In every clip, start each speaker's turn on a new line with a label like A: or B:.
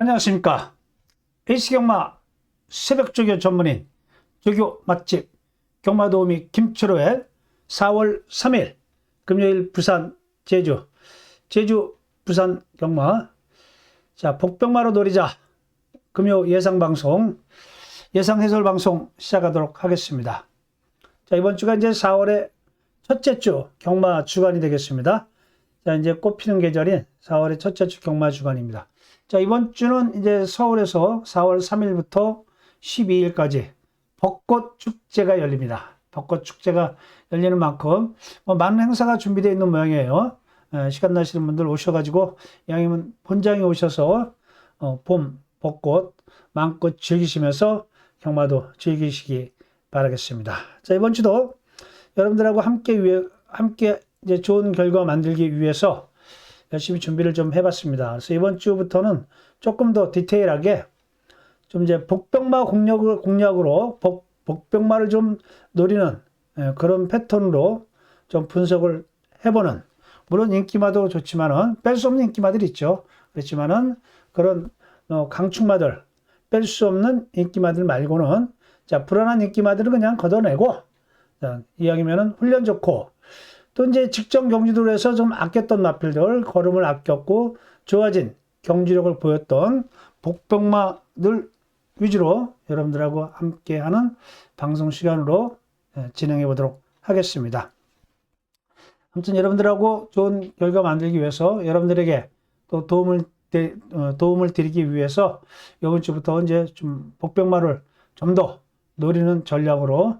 A: 안녕하십니까. H경마 새벽조교 전문인 조교 맛집 경마도우미 김철호의 4월 3일 금요일 부산 제주 부산 경마. 자, 복병마로 노리자 금요 예상방송 예상 해설 방송 시작하도록 하겠습니다. 자, 이번 주가 이제 4월의 첫째 주 경마 주간이 되겠습니다. 자, 이제 꽃피는 계절인 4월의 첫째 주 경마 주간입니다. 자, 이번 주는 이제 서울에서 4월 3일부터 12일까지 벚꽃 축제가 열립니다. 벚꽃 축제가 열리는 만큼 많은 행사가 준비되어 있는 모양이에요. 시간 나시는 분들 오셔가지고 양이면 본장에 오셔서 봄 벚꽃 마음껏 즐기시면서 경마도 즐기시기 바라겠습니다. 자, 이번 주도 여러분들하고 함께 이제 좋은 결과 만들기 위해서 열심히 준비를 좀 해봤습니다. 그래서 이번 주부터는 조금 더 디테일하게 좀 이제 복병마 공략으로 복병마를 좀 노리는 그런 패턴으로 좀 분석을 해보는, 물론 인기마도 좋지만은 뺄 수 없는 인기마들이 있죠. 그렇지만은 그런 강축마들, 뺄 수 없는 인기마들 말고는 자, 불안한 인기마들을 그냥 걷어내고, 자, 이왕이면은 훈련 좋고 또 이제 직전 경주들을 해서 좀 아꼈던 마필들, 걸음을 아꼈고 좋아진 경주력을 보였던 복병마들 위주로 여러분들하고 함께하는 방송 시간으로 진행해 보도록 하겠습니다. 아무튼 여러분들하고 좋은 결과 만들기 위해서 여러분들에게 또 도움을 드리기 위해서 이번 주부터 이제 좀 복병마를 좀 더 노리는 전략으로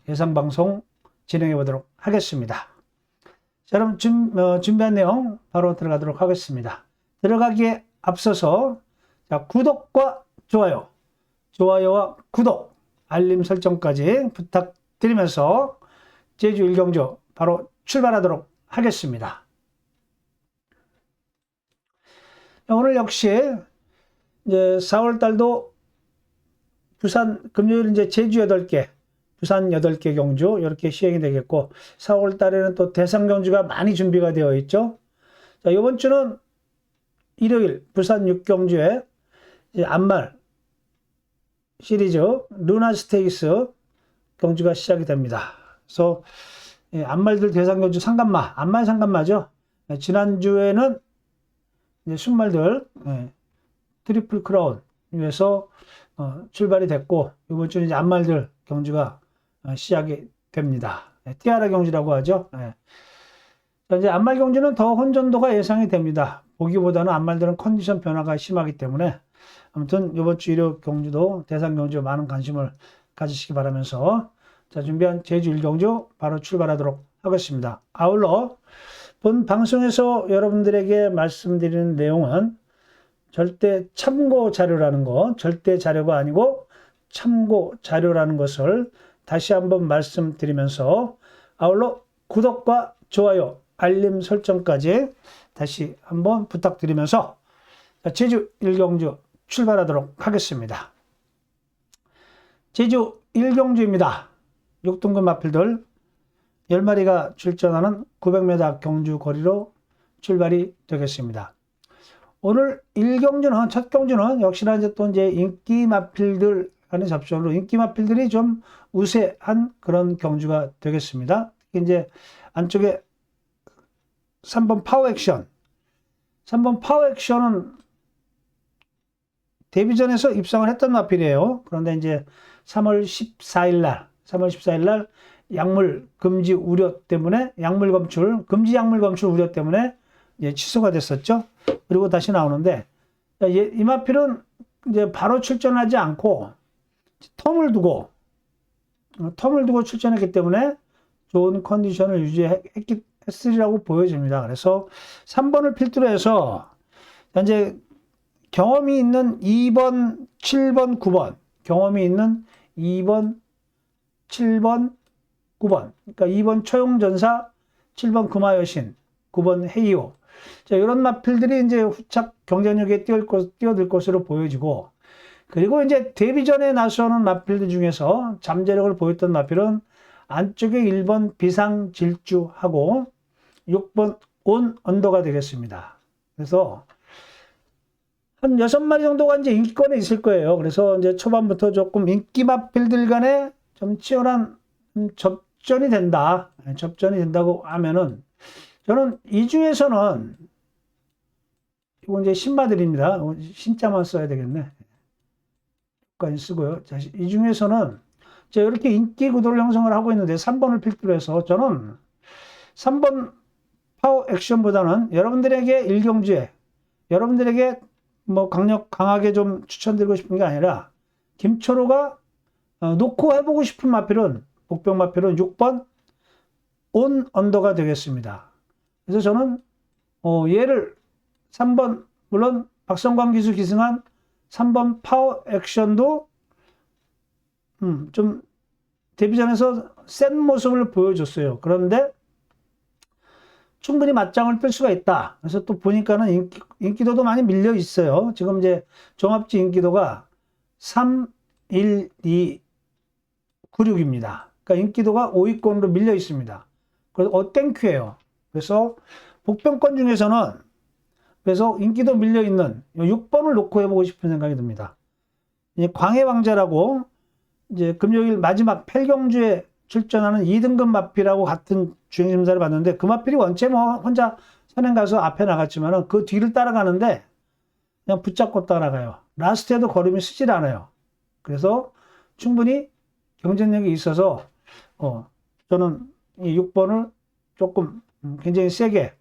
A: 예상 방송 진행해 보도록 하겠습니다. 자, 여러분 준비한 내용 바로 들어가도록 하겠습니다. 들어가기에 앞서서 자, 구독과 좋아요와 구독, 알림 설정까지 부탁드리면서 제주 1경주 바로 출발하도록 하겠습니다. 오늘 역시 이제 4월 달도 부산 금요일 이제 제주 8개, 부산 8개 경주 이렇게 시행이 되겠고 4월 달에는 또 대상 경주가 많이 준비가 되어 있죠. 자, 이번 주는 일요일 부산 6경주에 안말 시리즈 루나 스테이크스 경주가 시작이 됩니다. 그래서 안말들 대상 경주 상간마, 안말 상간마죠. 지난주에는 이제 순말들 트리플 크라운 위에서 출발이 됐고 이번 주는 이제 안말들 경주가 시작이 됩니다. 티아라 경주라고 하죠. 이제 안말 경주는 더 혼전도가 예상이 됩니다. 보기보다는 안말들은 컨디션 변화가 심하기 때문에 아무튼 이번 주 일요 경주도 대상 경주 많은 관심을 가지시기 바라면서 자, 준비한 제주 1경주 바로 출발하도록 하겠습니다. 아울러 본 방송에서 여러분들에게 말씀드리는 내용은 절대 참고 자료라는 거, 절대 자료가 아니고 참고 자료라는 것을 다시 한번 말씀드리면서 아울러 구독과 좋아요, 알림 설정까지 다시 한번 부탁드리면서 제주 1경주 출발하도록 하겠습니다. 제주 1경주입니다. 6등급 마필들 10마리가 출전하는 900m 경주 거리로 출발이 되겠습니다. 오늘 1경주는, 첫 경주는 역시나 이제 인기 마필들 간의 접전으로 인기 마필들이 좀 우세한 그런 경주가 되겠습니다. 특히 이제 안쪽에 3번 파워 액션. 3번 파워 액션은 데뷔전에서 입상을 했던 마필이에요. 그런데 이제 3월 14일 날 약물 금지 우려 때문에 금지 약물 검출 우려 때문에 이제 취소가 됐었죠. 그리고 다시 나오는데 이 마필은 이제 바로 출전하지 않고 텀을 두고 출전했기 때문에 좋은 컨디션을 유지했으리라고 보여집니다. 그래서 3번을 필두로 해서 현재 경험이 있는 2번, 7번, 9번, 경험이 있는 2번, 7번, 9번, 그러니까 2번 초용전사, 7번 금화여신, 9번 헤이오. 자, 이런 마필들이 이제 후착 경쟁력에 뛰어들 것으로 보여지고, 그리고 이제 데뷔전에 나서는 마필들 중에서 잠재력을 보였던 마필은 안쪽에 1번 비상질주하고 6번 온 언더가 되겠습니다. 그래서 한 6마리 정도가 이제 인기권에 있을 거예요. 그래서 이제 초반부터 조금 인기 마필들 간에 좀 치열한 접전이 된다. 접전이 된다고 하면은 저는 이 중에서는 이거 이제 신마들입니다. 신자만 써야 되겠네. 까지 쓰고요. 자, 이 중에서는 제가 이렇게 인기 구도를 형성을 하고 있는데 3번을 필두로 해서 저는 3번 파워 액션보다는 여러분들에게 일경주에 여러분들에게 뭐 강하게 좀 추천드리고 싶은 게 아니라 김초로가 놓고 해보고 싶은 마필은 복병 마필은 6번 온 언더가 되겠습니다. 그래서 저는 얘를 3번 물론 박성광 기수 기승한 3번 파워 액션도 좀 데뷔전에서 센 모습을 보여줬어요. 그런데 충분히 맞짱을 뜰 수가 있다. 그래서 또 보니까는 인기도도 많이 밀려 있어요. 지금 이제 종합지 인기도가 3, 1, 2, 96입니다. 그러니까 인기도가 5위권으로 밀려 있습니다. 그래서 땡큐예요. 그래서 복병권 중에서는 그래서 인기도 밀려 있는 6번을 놓고 해보고 싶은 생각이 듭니다. 광해 왕자라고 이제 금요일 마지막 펠경주에 출전하는 2등급 마필하고 같은 주행심사를 봤는데 그 마필이 원체 뭐 혼자 선행 가서 앞에 나갔지만은 그 뒤를 따라가는데 그냥 붙잡고 따라가요. 라스트에도 걸음이 쓰질 않아요. 그래서 충분히 경쟁력이 있어서 저는 이 6번을 조금 굉장히 세게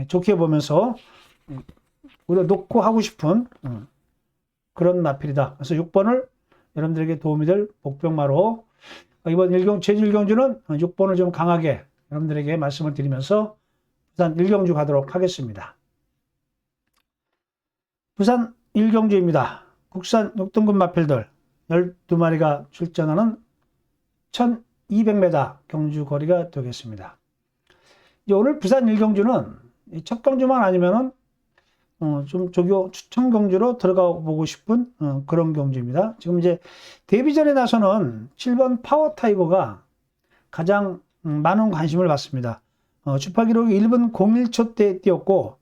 A: 좋게 보면서 우리가 놓고 하고 싶은 그런 마필이다. 그래서 6번을 여러분들에게 도움이 될 복병마로 이번 제주 일경주는 6번을 좀 강하게 여러분들에게 말씀을 드리면서 부산 일경주 가도록 하겠습니다. 부산 일경주입니다. 국산 6등급 마필들 12마리가 출전하는 1200m 경주 거리가 되겠습니다. 이제 오늘 부산 일경주는 첫 경주만 아니면은 좀 조교 추천 경주로 들어가 보고 싶은 그런 경주입니다. 지금 이제 데뷔전에 나서는 7번 파워 타이거가 가장 많은 관심을 받습니다. 주파 기록이 1분 01초 때 뛰었고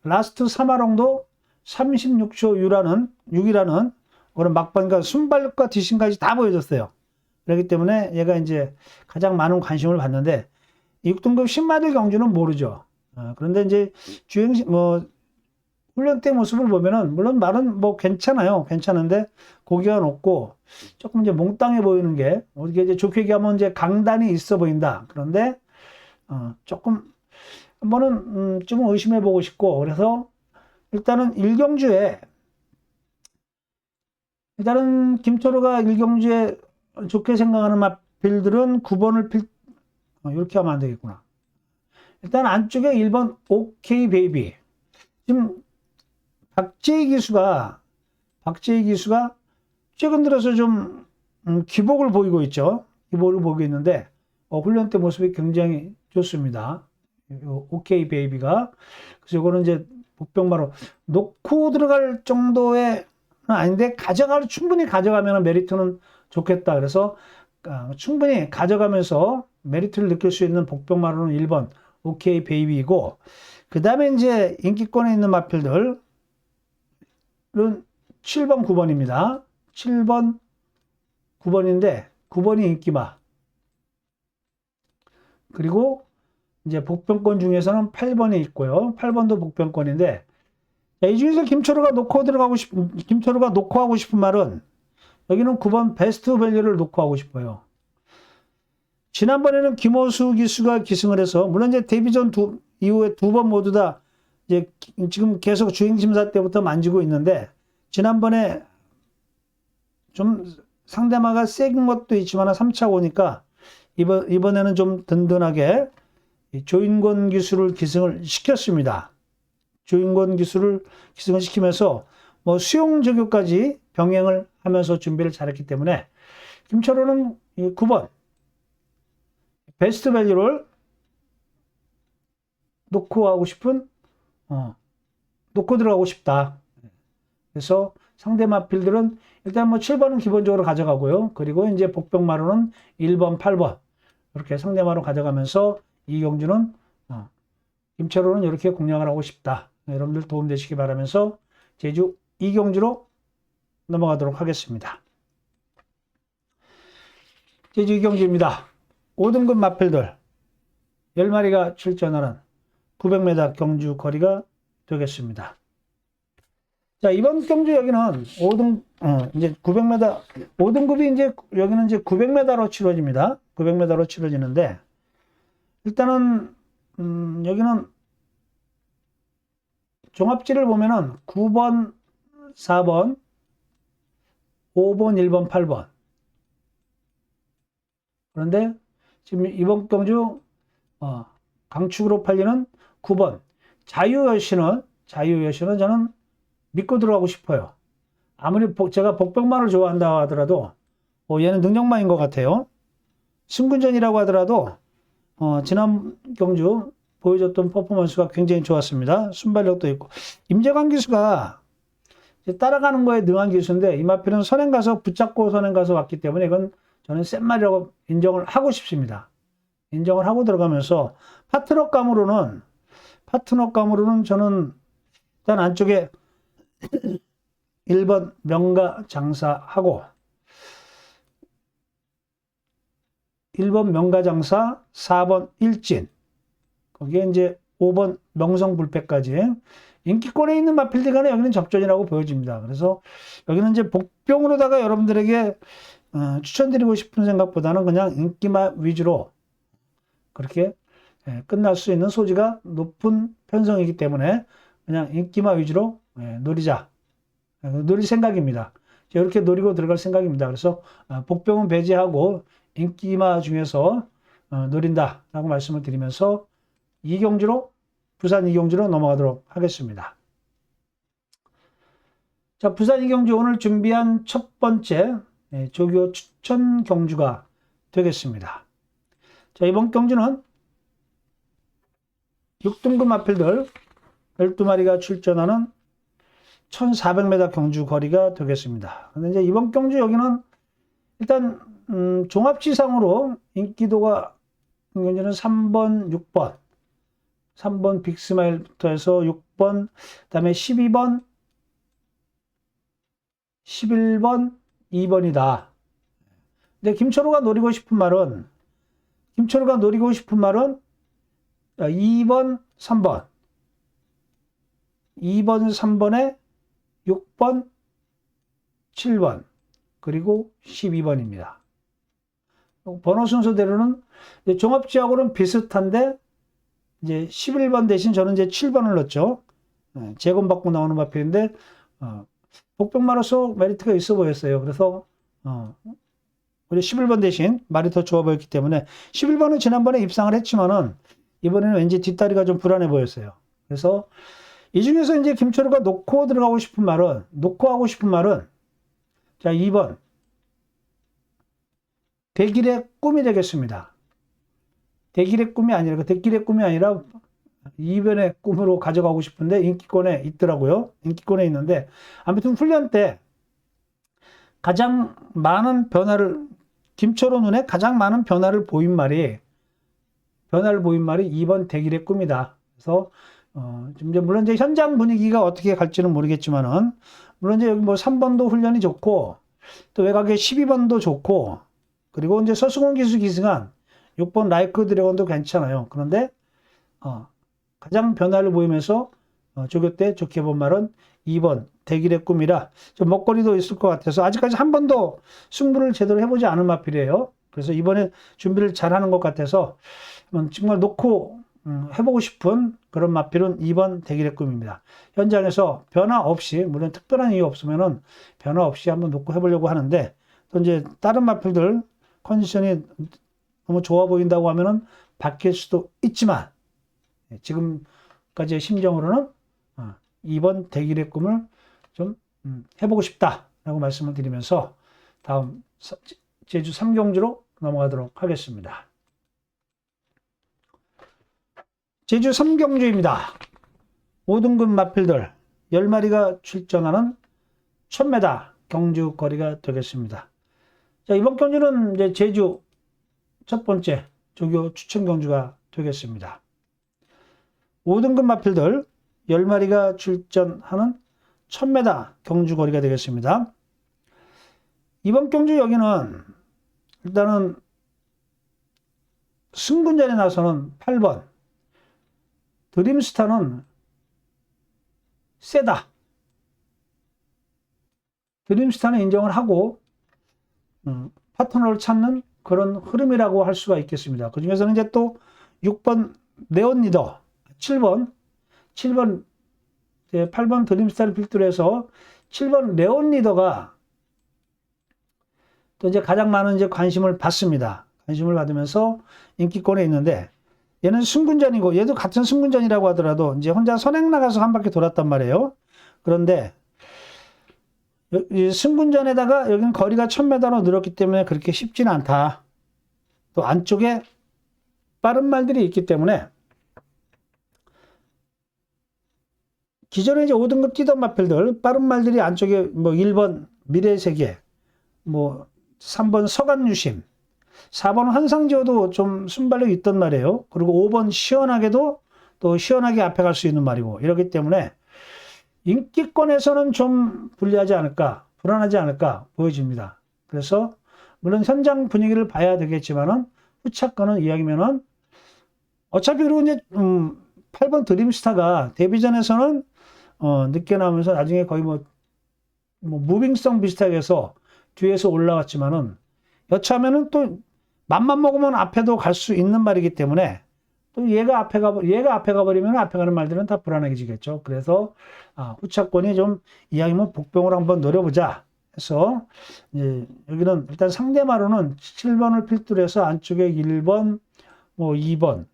A: 라스트 3화롱도 36초 6이라는 그런 막판과 순발력과 뒷심까지 다 보여줬어요. 그렇기 때문에 얘가 이제 가장 많은 관심을 받는데 6등급 신마들 경주는 모르죠. 그런데 이제 훈련 때 모습을 보면은 물론 말은 뭐 괜찮아요. 괜찮은데 고개가 높고 조금 이제 몽땅해 보이는 게 어떻게 이제 좋게 얘기하면 이제 강단이 있어 보인다. 그런데 조금 한번은 좀 의심해 보고 싶고 그래서 일단은 김초로가 일경주에 좋게 생각하는 마필들은 9번을 이렇게 하면 안 되겠구나. 일단 안쪽에 1번 OK 베이비. 지금 박재희 기수가 최근 들어서 좀 기복을 보이고 있죠. 기복을 보이고 있는데 훈련 때 모습이 굉장히 좋습니다. OK 베이비가. 그래서 이거는 이제 복병마로 놓고 들어갈 정도의 아닌데 충분히 가져가면 메리트는 좋겠다. 그래서 충분히 가져가면서 메리트를 느낄 수 있는 복병마로는 1번 OK 베이비이고 그 다음에 이제 인기권에 있는 마필들은 7번, 9번입니다. 7번, 9번인데 9번이 인기마. 그리고 이제 복병권 중에서는 8번이 있고요. 8번도 복병권인데 이 중에서 김초로가 놓고 하고 싶은 말은 여기는 9번 베스트 밸류를 놓고 하고 싶어요. 지난번에는 김호수 기수가 기승을 해서 물론 이제 데뷔전 이후에 2번 모두 다 이제 지금 계속 주행심사 때부터 만지고 있는데 지난번에 좀 상대마가 센 것도 있지만 3차 오니까 이번에는 좀 든든하게 조인권 기수를 기승을 시켰습니다. 조인권 기수를 기승을 시키면서 뭐 수용 조교까지 병행을 하면서 준비를 잘했기 때문에 김철호는 9번 베스트 밸류를 놓고 들어가고 싶다. 그래서 상대 마필들은 일단 뭐 7번은 기본적으로 가져가고요. 그리고 이제 복병마로는 1번, 8번 이렇게 상대마로 가져가면서 이 경주는 김철호는 이렇게 공략을 하고 싶다. 여러분들 도움되시기 바라면서 제주 2경주로 넘어가도록 하겠습니다. 제주 2경주입니다. 5등급 마필들 10마리가 출전하는 900m 경주 거리가 되겠습니다. 자, 이번 경주 여기는 이제 900m, 5등급이 이제 여기는 이제 900m로 치러집니다. 900m로 치러지는데, 일단은, 여기는 종합지를 보면은 9번, 4번, 5번, 1번, 8번. 그런데 지금 이번 경주, 강축으로 팔리는 9번, 자유여신은 저는 믿고 들어가고 싶어요. 아무리 제가 복병만을 좋아한다 하더라도 얘는 능력만인 것 같아요. 승군전이라고 하더라도 지난 경주 보여줬던 퍼포먼스가 굉장히 좋았습니다. 순발력도 있고 임재관 기수가 따라가는 거에 능한 기수인데 이 마필은 선행 가서 붙잡고 선행 가서 왔기 때문에 이건 저는 센 말이라고 인정을 하고 싶습니다. 인정을 하고 들어가면서 파트너감으로는 저는 일단 안쪽에 1번 명가 장사하고 1번 명가 장사, 4번 일진, 거기에 이제 5번 명성불패까지 인기권에 있는 마필들 간에 여기는 접전이라고 보여집니다. 그래서 여기는 이제 복병으로다가 여러분들에게 추천드리고 싶은 생각보다는 그냥 인기마 위주로 그렇게 끝날 수 있는 소지가 높은 편성이기 때문에 그냥 인기마 위주로 노릴 생각입니다. 이렇게 노리고 들어갈 생각입니다. 그래서 복병은 배제하고 인기마 중에서 노린다라고 말씀을 드리면서 부산 2경주로 넘어가도록 하겠습니다. 자, 부산 2경주 오늘 준비한 첫 번째 조교 추천 경주가 되겠습니다. 자, 이번 경주는 6등급 마필들 12마리가 출전하는 1400m 경주 거리가 되겠습니다. 근데 이제 이번 경주 여기는 일단 종합지상으로 인기도가 경주는 3번, 6번, 3번 빅스마일부터 해서 6번, 그다음에 12번, 11번, 2번이다. 근데 김철우가 노리고 싶은 말은 2번, 3번, 2번, 3번에 6번, 7번, 그리고 12번입니다. 번호 순서대로는 종합지하고는 비슷한데 이제 11번 대신 저는 이제 7번을 넣었죠. 재검받고 나오는 마필인데 복병마로서 메리트가 있어 보였어요. 그래서 우리 11번 대신 말이 더 좋아 보였기 때문에 11번은 지난번에 입상을 했지만은 이번에는 왠지 뒷다리가 좀 불안해 보였어요. 그래서 이 중에서 이제 김철우가 놓고 하고 싶은 말은 자, 2번 대길의 꿈이 되겠습니다. 대길의 꿈이 아니라 2번의 꿈으로 가져가고 싶은데 인기권에 있더라고요. 인기권에 있는데 아무튼 훈련 때 가장 많은 변화를 김철우 눈에 가장 많은 변화를 보인 말이 2번 대길의 꿈이다. 그래서 물론 이제 현장 분위기가 어떻게 갈지는 모르겠지만은 물론 이제 여기 뭐 3번도 훈련이 좋고 또 외곽에 12번도 좋고 그리고 이제 서수공 기수 기승한 6번 라이크 드래곤도 괜찮아요. 그런데 가장 변화를 보이면서 조교 때 좋게 본 말은 2번 대길의 꿈이라 좀 먹거리도 있을 것 같아서 아직까지 한 번도 승부를 제대로 해보지 않은 마필이에요. 그래서 이번에 준비를 잘하는 것 같아서 정말 놓고 해보고 싶은 그런 마필은 2번 대길의 꿈입니다. 현장에서 변화 없이 물론 특별한 이유 없으면은 변화 없이 한번 놓고 해보려고 하는데 또 이제 다른 마필들 컨디션이 너무 좋아 보인다고 하면은 바뀔 수도 있지만 지금까지의 심정으로는 2번 대길의 꿈을 좀 해보고 싶다라고 말씀을 드리면서 다음 제주 3경주로 넘어가도록 하겠습니다. 제주 3경주입니다. 5등급 마필들 10마리가 출전하는 1000m 경주 거리가 되겠습니다. 자, 이번 경주는 이제 제주 첫 번째 조교 추천 경주가 되겠습니다. 5등급 마필들 10마리가 출전하는 1000m 경주 거리가 되겠습니다. 이번 경주 여기는 일단은 승군전에 나서는 8번 드림스타는 세다. 드림스타는 인정을 하고 파트너를 찾는 그런 흐름이라고 할 수가 있겠습니다. 그 중에서는 이제 또 6번 네온리더, 7번 8번 드림스타를 필두로 해서 7번 네온리더가 또 이제 가장 많은 이제 관심을 받습니다. 관심을 받으면서 인기권에 있는데 얘는 승군전이고 얘도 같은 승군전이라고 하더라도 이제 혼자 선행 나가서 한 바퀴 돌았단 말이에요. 그런데 이 승군전에다가 여기는 거리가 1000m로 늘었기 때문에 그렇게 쉽지는 않다. 또 안쪽에 빠른 말들이 있기 때문에 기존에 이제 5등급 뛰던 마필들 빠른 말들이 안쪽에 뭐 1번 미래의 세계, 뭐 3번 서간유심, 4번 환상지어도 좀 순발력이 있던 말이에요. 그리고 5번 시원하게도 또 시원하게 앞에 갈 수 있는 말이고 이렇기 때문에 인기권에서는 좀 불리하지 않을까, 불안하지 않을까 보여집니다. 그래서 물론 현장 분위기를 봐야 되겠지만은 후차권은 이야기면은 어차피 그리고 이제 8번 드림스타가 데뷔전에서는 늦게 나오면서 나중에 거의 뭐 무빙성 비슷하게 해서 뒤에서 올라왔지만은 여차하면은 또 맘만 먹으면 앞에도 갈 수 있는 말이기 때문에 또 얘가 앞에 가버리면 앞에 가는 말들은 다 불안해지겠죠. 그래서 후차권이 좀 이왕이면 복병으로 한번 노려보자 해서 이제 여기는 일단 상대마로는 7번을 필두로 해서 안쪽에 1번, 뭐 2번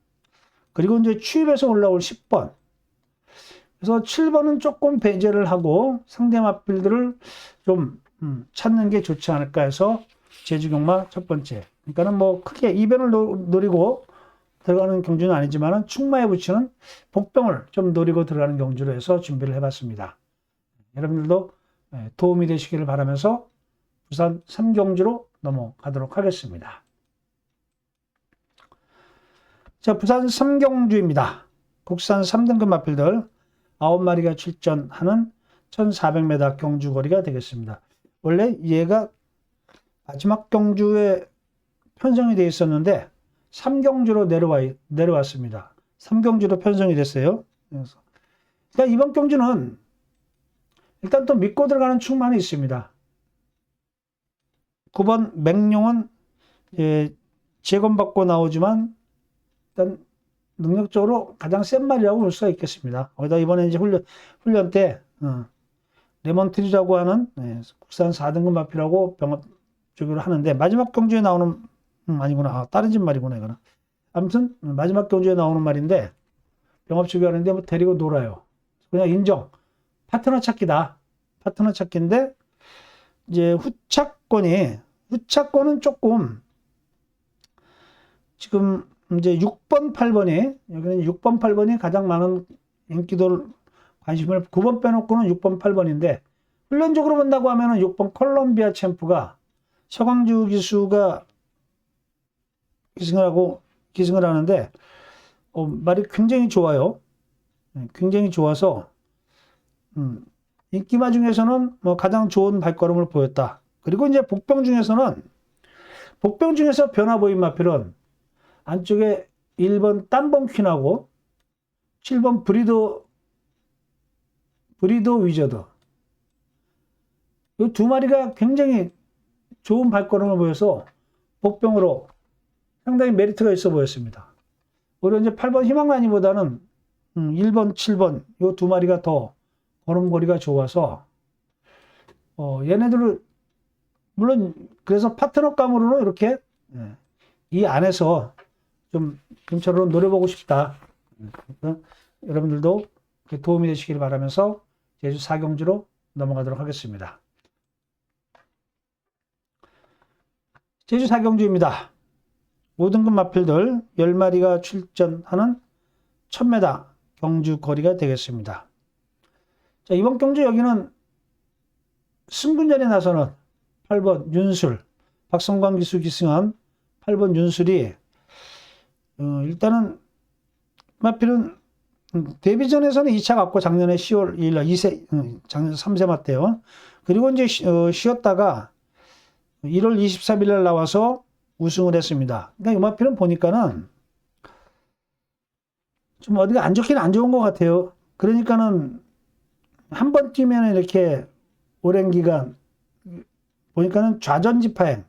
A: 그리고 이제 추입해서 올라올 10번. 그래서 7번은 조금 배제를 하고 상대 마필들을 좀 찾는 게 좋지 않을까 해서 제주경마 첫 번째. 그러니까는 뭐 크게 이변을 노리고 들어가는 경주는 아니지만은 충마에 붙이는 복병을 좀 노리고 들어가는 경주로 해서 준비를 해봤습니다. 여러분들도 도움이 되시기를 바라면서 부산 3경주로 넘어가도록 하겠습니다. 자, 부산 3경주입니다. 국산 3등급 마필들 9마리가 출전하는 1400m 경주 거리가 되겠습니다. 원래 얘가 마지막 경주에 편성이 되어 있었는데 3경주로 내려왔습니다. 3경주로 편성이 됐어요. 그래서 일단 이번 경주는 일단 또 믿고 들어가는 충만이 있습니다. 9번 맹룡은 재검받고 나오지만 일단 능력적으로 가장 센 말이라고 볼 수가 있겠습니다. 거기다 이번에 이제 훈련 때 레몬트리라고 하는 국산 4등급 마필하고 병합 쪽으로 하는데 마지막 경주에 나오는 아니구나. 다른 집 말이구나 이거는. 아무튼 마지막 경주에 나오는 말인데 병합 쪽이 하는데 뭐 데리고 놀아요. 그냥 인정. 파트너 찾기다. 파트너 찾기인데 이제 후차권은 조금 지금 이제 6번, 8번이 여기는 6번, 8번이 가장 많은 인기도를 관심을 9번 빼놓고는 6번, 8번인데 훈련적으로 본다고 하면은 6번 콜롬비아 챔프가 서광주 기수가 기승을 하는데 말이 굉장히 좋아요. 굉장히 좋아서 인기마 중에서는 뭐 가장 좋은 발걸음을 보였다. 그리고 이제 복병 중에서 변화 보인 마필은 안쪽에 1번 땀봉퀸하고 7번 브리도 위저드 이 두 마리가 굉장히 좋은 발걸음을 보여서 복병으로 상당히 메리트가 있어 보였습니다. 오히려 이제 8번 희망라니보다는 1번, 7번 이 두 마리가 더 걸음걸이가 좋아서 얘네들을 물론 그래서 파트너감으로 이렇게 이 안에서 좀 근처로 노려보고 싶다. 여러분들도 도움이 되시길 바라면서 제주 4경주로 넘어가도록 하겠습니다. 제주 4경주입니다. 5등급 마필들 10마리가 출전하는 1000m 경주 거리가 되겠습니다. 자, 이번 경주 여기는 승군전에 나서는 8번 윤술, 박성광 기수 기승한 8번 윤술이 일단은 마필은 데뷔전에서는 2차 갔고 작년에 10월 2일 2세, 작년 3세 맞대요. 그리고 이제 쉬었다가 1월 23일 날 나와서 우승을 했습니다. 그러니까 이마필은 보니까는 좀 어디가 안 좋긴 안 좋은 것 같아요. 그러니까는 한 번 뛰면 이렇게 오랜 기간 보니까는 좌전지파행.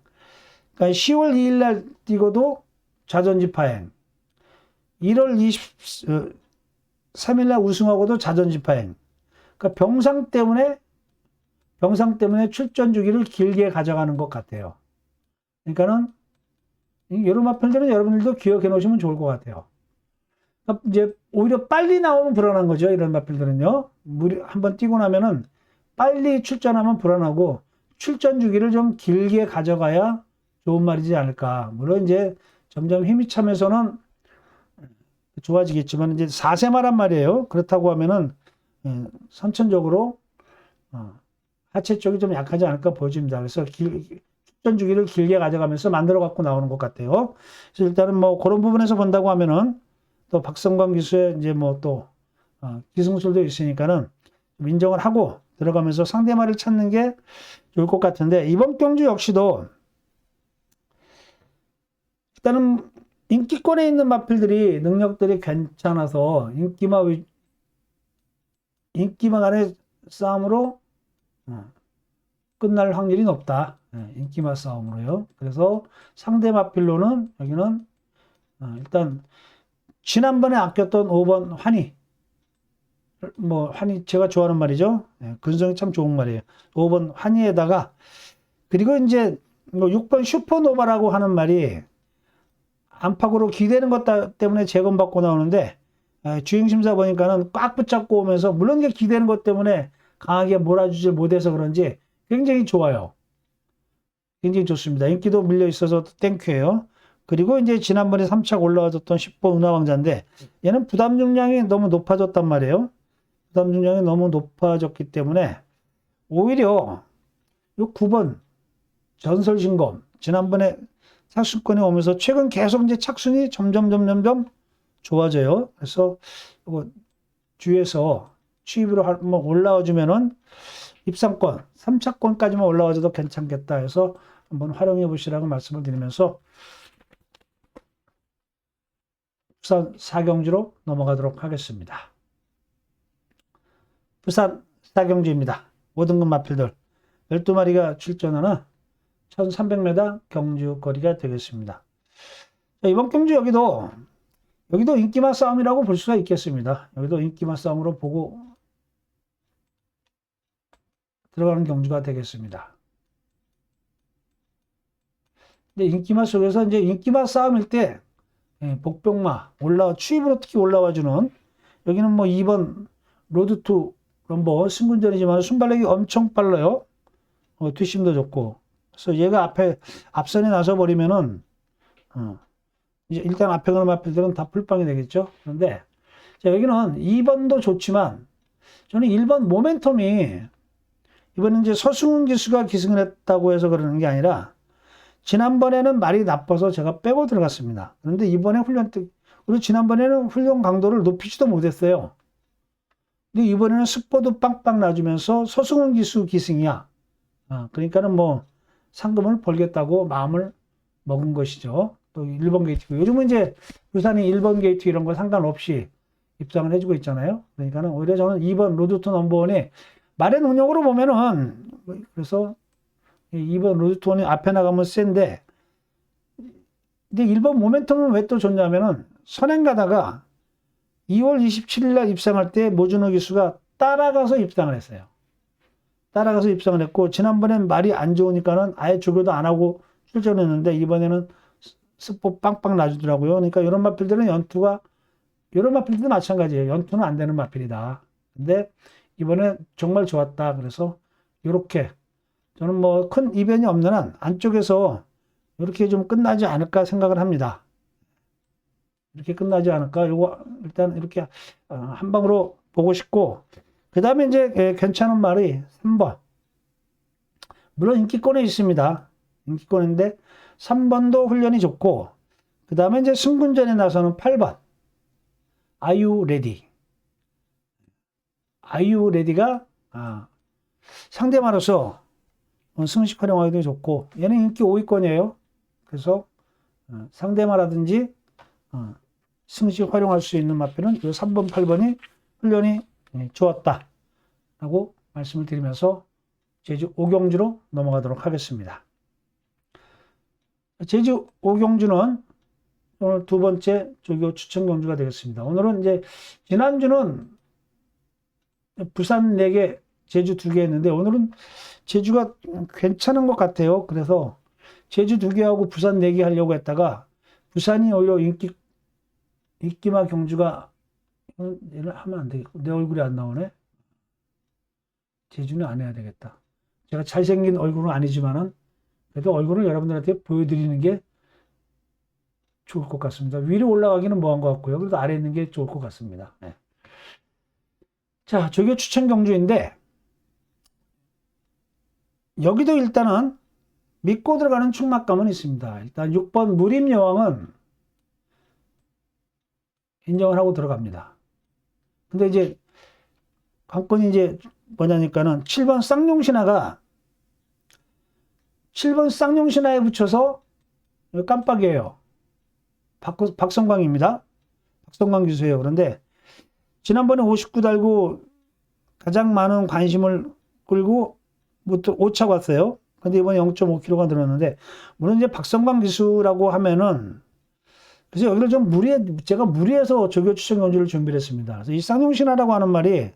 A: 그러니까 10월 2일 날 뛰고도 좌전지파행. 1월 23일 날 우승하고도 좌전지파행. 그러니까 병상 때문에 출전 주기를 길게 가져가는 것 같아요. 그러니까는 이런 마필들은 여러분들도 기억해 놓으시면 좋을 것 같아요. 그러니까 이제 오히려 빨리 나오면 불안한 거죠. 이런 마필들은요. 한번 뛰고 나면은 빨리 출전하면 불안하고 출전 주기를 좀 길게 가져가야 좋은 말이지 않을까. 물론 이제 점점 힘이 차면서는 좋아지겠지만 이제 4세마란 말이에요. 그렇다고 하면은 선천적으로 하체 쪽이 좀 약하지 않을까 보여집니다. 그래서 출전 주기를 길게 가져가면서 만들어 갖고 나오는 것 같아요. 그래서 일단은 뭐 그런 부분에서 본다고 하면은 또 박성광 기수의 이제 뭐 또 기승술도 있으니까는 인정을 하고 들어가면서 상대말을 찾는 게 좋을 것 같은데 이번 경주 역시도 일단은 인기권에 있는 마필들이 능력들이 괜찮아서 인기마 간의 싸움으로 끝날 확률이 높다. 인기마 싸움으로요. 그래서 상대 마필로는 여기는 일단 지난번에 아꼈던 5번 환희. 뭐 환희 제가 좋아하는 말이죠. 근성이 참 좋은 말이에요. 5번 환희에다가 그리고 이제 6번 슈퍼노바라고 하는 말이 안팎으로 기대는 것 때문에 재검받고 나오는데 주행심사 보니까는 꽉 붙잡고 오면서 물론 이게 기대는 것 때문에 강하게 몰아주질 못해서 그런지 굉장히 좋아요. 굉장히 좋습니다. 인기도 밀려 있어서 땡큐예요. 그리고 이제 지난번에 3차 올라와줬던 10번 은하왕자인데 얘는 부담 중량이 너무 높아졌단 말이에요. 부담 중량이 너무 높아졌기 때문에 오히려 이 9번 전설신검 지난번에 착순권이 오면서 최근 계속 이제 착순이 점점 좋아져요. 그래서 이거 주에서 취입으로 한번 올라와 주면은 입상권 3차권까지만 올라와줘도 괜찮겠다 해서 한번 활용해 보시라고 말씀을 드리면서 부산 4경주로 넘어가도록 하겠습니다. 부산 4경주입니다. 5등급 마필들 12마리가 출전하는 1300m 경주 거리가 되겠습니다. 이번 경주 여기도 인기마 싸움이라고 볼 수가 있겠습니다. 여기도 인기마 싸움으로 보고 들어가는 경주가 되겠습니다. 근데 인기마 속에서 이제 인기마 싸움일 때 복병마 추입으로 특히 올라와주는 여기는 뭐 2번 로드투 럼버 승군전이지만 순발력이 엄청 빨라요. 뒷심도 좋고 그래서 얘가 앞선에 나서 버리면은 이제 일단 앞에 가는 마필들은 다 풀빵이 되겠죠. 그런데 자, 여기는 2번도 좋지만 저는 1번 모멘텀이 이번에 이제 서승훈 기수가 기승을 했다고 해서 그러는 게 아니라 지난번에는 말이 나빠서 제가 빼고 들어갔습니다. 그런데 이번에 그리고 지난번에는 훈련 강도를 높이지도 못했어요. 근데 이번에는 스포도 빵빵 놔주면서 서승훈 기수 기승이야. 그러니까는 뭐 상금을 벌겠다고 마음을 먹은 것이죠. 또 1번 게이트. 요즘은 이제 부산이 1번 게이트 이런 거 상관없이 입장을 해주고 있잖아요. 그러니까는 오히려 저는 2번 로드투 넘버원이 말의 능력으로 보면은 그래서 2번 로드투원이 앞에 나가면 센데 근데 1번 모멘텀은 왜 또 좋냐면은 선행 가다가 2월 27일 날 입상할 때 모준호 기수가 따라가서 입상을 했어요. 따라가서 입상을 했고 지난번엔 말이 안 좋으니까는 아예 조교도 안 하고 출전했는데 이번에는 스포 빵빵 놔주더라고요. 그러니까 이런 마필들은 이런 마필들도 마찬가지예요. 연투는 안 되는 마필이다. 근데 이번에 정말 좋았다. 그래서 이렇게 저는 뭐 큰 이변이 없는 한 안쪽에서 이렇게 좀 끝나지 않을까 생각을 합니다. 이렇게 끝나지 않을까? 요거 일단 이렇게 한 방으로 보고 싶고 그 다음에 이제 괜찮은 말이 3번. 물론 인기권에 있습니다. 인기권인데 3번도 훈련이 좋고 그 다음에 이제 승군전에 나서는 8번. Are you ready? 아이유 레디가 상대마로서 승식 활용하기도 좋고, 얘는 인기 5위권이에요. 그래서 상대마라든지 승식 활용할 수 있는 마필은 이 3번, 8번이 훈련이 좋았다 라고 말씀을 드리면서 제주 오경주로 넘어가도록 하겠습니다. 제주 오경주는 오늘 두 번째 조교 추천 경주가 되겠습니다. 오늘은 이제 지난주는 부산 4개, 제주 2개 했는데 오늘은 제주가 괜찮은 것 같아요. 그래서 제주 2개하고 부산 4개 하려고 했다가 부산이 오히려 인기마 경주가 얘를 하면 안 되겠고 내 얼굴이 안 나오네. 제주는 안 해야 되겠다. 제가 잘생긴 얼굴은 아니지만은 그래도 얼굴을 여러분들한테 보여드리는 게 좋을 것 같습니다. 위로 올라가기는 뭐한 것 같고요. 그래도 아래 있는 게 좋을 것 같습니다. 네. 자, 조교 추천 경주인데 여기도 일단은 믿고 들어가는 충막감은 있습니다. 일단 6번 무림여왕은 인정을 하고 들어갑니다. 근데 이제 관건이 이제 뭐냐니까는 7번 쌍용신화에 붙여서 깜빡이에요. 박성광입니다. 박성광 기수예요. 그런데 지난번에 59 달고 가장 많은 관심을 끌고 5차 왔어요. 근데 이번에 0.5kg가 늘었는데 물론 이제 박성광 기수라고 하면은 그래서 여기를 좀 제가 무리해서 조교 추천 경주를 준비를 했습니다. 그래서 이 쌍용신화라고 하는 말이